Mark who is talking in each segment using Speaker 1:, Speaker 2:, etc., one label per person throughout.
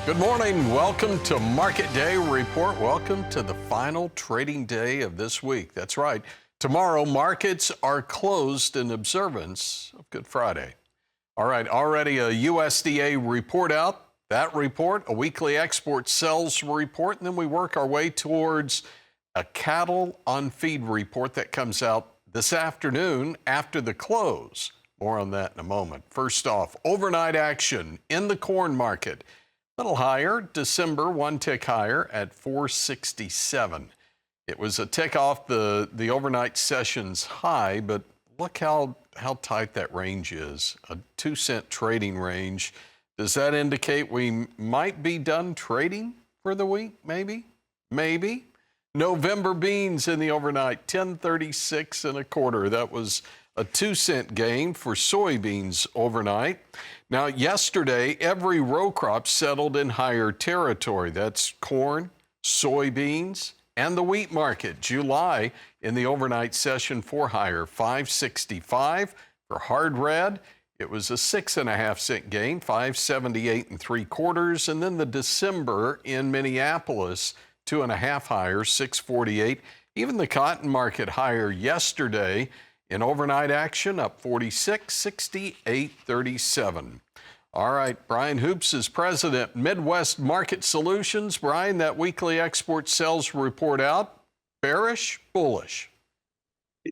Speaker 1: Good morning. Welcome to Market Day Report. Welcome to the final trading day of this week. That's right. Tomorrow, markets are closed in observance of Good Friday. All right, already a USDA report out. That report, a weekly export sales report, and then we work our way towards a cattle on feed report that comes out this afternoon after the close. More on that in a moment. First off, overnight action in the corn market. Little higher, December one tick higher at 467. It was a tick off the overnight session's high, but look how tight that range is, a 2-cent trading range. Does that indicate we might be done trading for the week? Maybe. November beans in the overnight, 1036 and a quarter. That was a 2-cent gain for soybeans overnight. Now, yesterday, every row crop settled in higher territory. That's corn, soybeans, and the wheat market. July in the overnight session for higher, 565 for hard red. It was a 6.5-cent gain, 578 and 3/4. And then the December in Minneapolis, 2.5 higher, 648. Even the cotton market higher yesterday. In overnight action, up 46, 68, 37. All right, Brian Hoops is president, Midwest Market Solutions. Brian, that weekly export sales report out, bearish, bullish?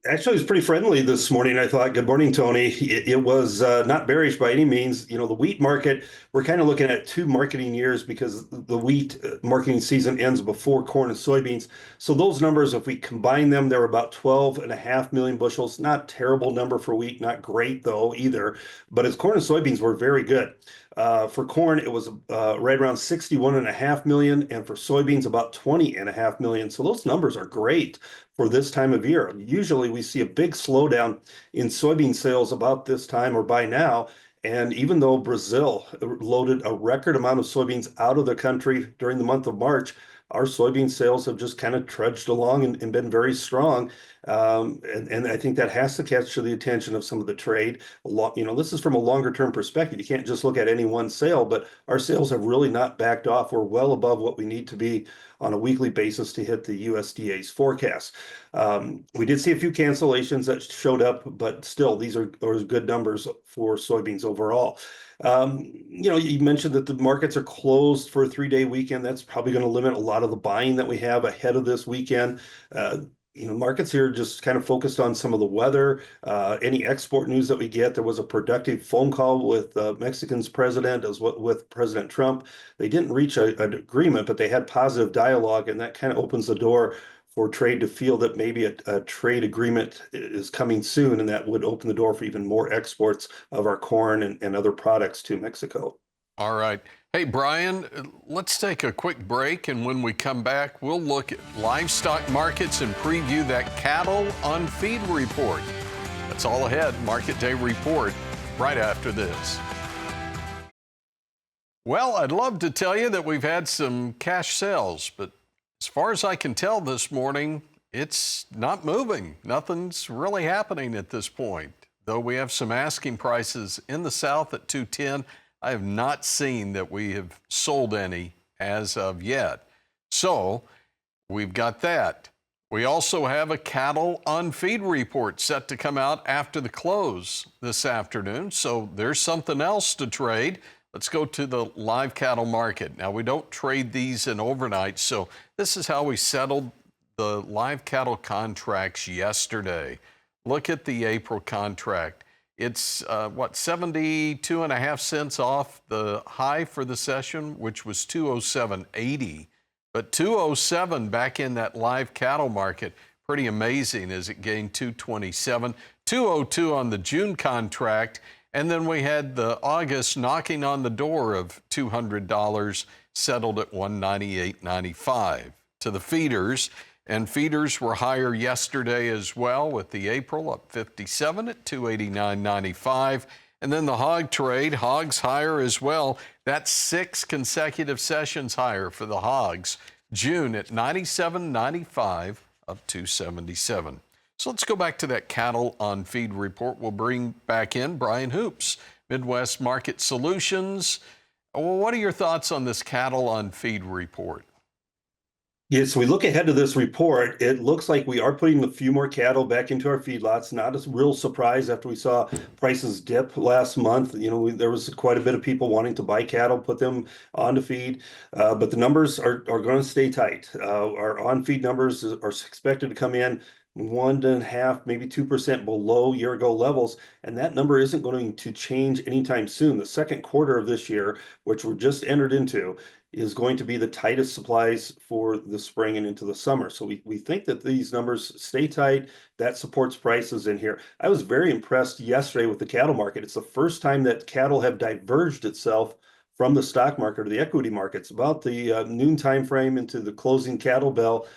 Speaker 2: Actually, it was pretty friendly this morning, I thought. Good morning, Tony. It was not bearish by any means. You know, the wheat market, we're kind of looking at 2 marketing years because the wheat marketing season ends before corn and soybeans. So those numbers, if we combine them, they're about 12.5 million bushels. Not terrible number for wheat, not great though either. But as corn and soybeans were very good. For corn, it was right around 61.5 million, and for soybeans, about 20.5 million. So those numbers are great for this time of year. Usually we see a big slowdown in soybean sales about this time or by now. And even though Brazil loaded a record amount of soybeans out of the country during the month of March, our soybean sales have just kind of trudged along and been very strong. And I think that has to catch the attention of some of the trade. You know, this is from a longer term perspective. You can't just look at any one sale, but our sales have really not backed off. We're well above what we need to be on a weekly basis to hit the USDA's forecast. We did see a few cancellations that showed up, but still, these are good numbers for soybeans overall. You know, you mentioned that the markets are closed for a 3-day weekend. That's probably going to limit a lot of the buying that we have ahead of this weekend. You know, markets here just kind of focused on some of the weather, any export news that we get. There was a productive phone call with Mexican's president as well with President Trump. They didn't reach an agreement, but they had positive dialogue, and that kind of opens the door for trade to feel that maybe a trade agreement is coming soon, and that would open the door for even more exports of our corn and other products to Mexico.
Speaker 1: All right. Hey, Brian, let's take a quick break, and when we come back, we'll look at livestock markets and preview that cattle on feed report. That's all ahead, Market Day Report, right after this. Well, I'd love to tell you that we've had some cash sales, but as far as I can tell this morning, it's not moving. Nothing's really happening at this point. Though we have some asking prices in the South at 210, I have not seen that we have sold any as of yet. So we've got that. We also have a cattle on feed report set to come out after the close this afternoon. So there's something else to trade. Let's go to the live cattle market. Now, we don't trade these in overnight, so this is how we settled the live cattle contracts yesterday. Look at the April contract. It's, 72.5 cents off the high for the session, which was 207.80. But 207 back in that live cattle market, pretty amazing as it gained 227. 202 on the June contract. And then we had the August knocking on the door of $200, settled at $198.95. To the feeders, and feeders were higher yesterday as well, with the April up 57 at $289.95. And then the hog trade, hogs higher as well. That's 6 consecutive sessions higher for the hogs. June at 97.95, up 277. So let's go back to that cattle on feed report. We'll bring back in Brian Hoops, Midwest Market Solutions. Well, what are your thoughts on this cattle on feed report?
Speaker 2: Yes, we look ahead to this report. It looks like we are putting a few more cattle back into our feedlots. Not a real surprise after we saw prices dip last month. There was quite a bit of people wanting to buy cattle, put them on to feed, but the numbers are going to stay tight. Our on-feed numbers are expected to come in 1.5, maybe 2% below year ago levels, and that number isn't going to change anytime soon. The second quarter of this year, which we're just entered into, is going to be the tightest supplies for the spring and into the summer. So we think that these numbers stay tight. That supports prices in here. I was very impressed yesterday with the cattle market. It's the first time that cattle have diverged itself from the stock market or the equity markets. About the noon time frame into the closing cattle bell,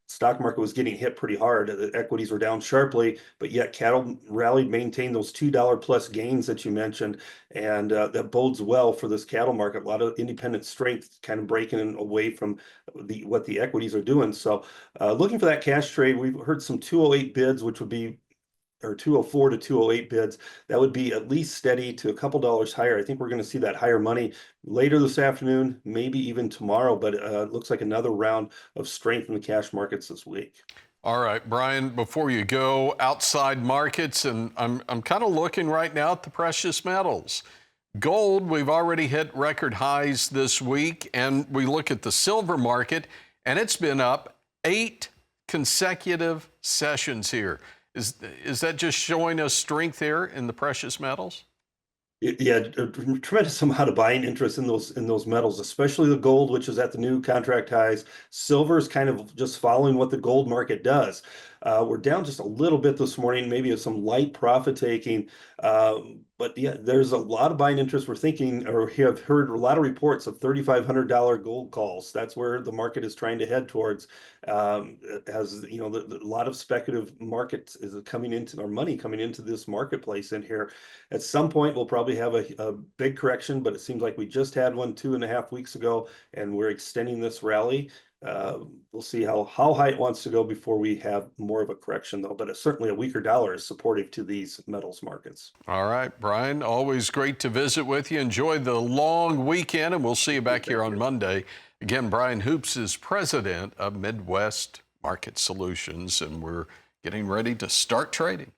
Speaker 2: stock market was getting hit pretty hard. The equities were down sharply, but yet cattle rallied, maintained those $2 plus gains that you mentioned, and that bodes well for this cattle market. A lot of independent strength kind of breaking away from what the equities are doing. So, looking for that cash trade, we've heard some 208 bids, which would be or 204 to 208 bids. That would be at least steady to a couple dollars higher. I think we're going to see that higher money later this afternoon, maybe even tomorrow, but it looks like another round of strength in the cash markets this week.
Speaker 1: All right, Brian, before you go, outside markets, and I'm kind of looking right now at the precious metals. Gold, we've already hit record highs this week, and we look at the silver market, and it's been up 8 consecutive sessions here. Is that just showing us strength here in the precious metals?
Speaker 2: Yeah, a tremendous amount of buying interest in those metals, especially the gold, which is at the new contract highs. Silver is kind of just following what the gold market does. We're down just a little bit this morning, maybe some light profit taking. But yeah, there's a lot of buying interest. We're thinking, or have heard a lot of reports of $3,500 gold calls. That's where the market is trying to head towards. As you know, a lot of speculative markets is coming into, or money coming into this marketplace in here. At some point, we'll probably have a big correction, but it seems like we just had one 2.5 weeks ago, and we're extending this rally. We'll see how high it wants to go before we have more of a correction, though. But certainly a weaker dollar is supportive to these metals markets.
Speaker 1: All right, Brian, always great to visit with you. Enjoy the long weekend, and we'll see you back here on Monday. Again, Brian Hoops is president of Midwest Market Solutions, and we're getting ready to start trading.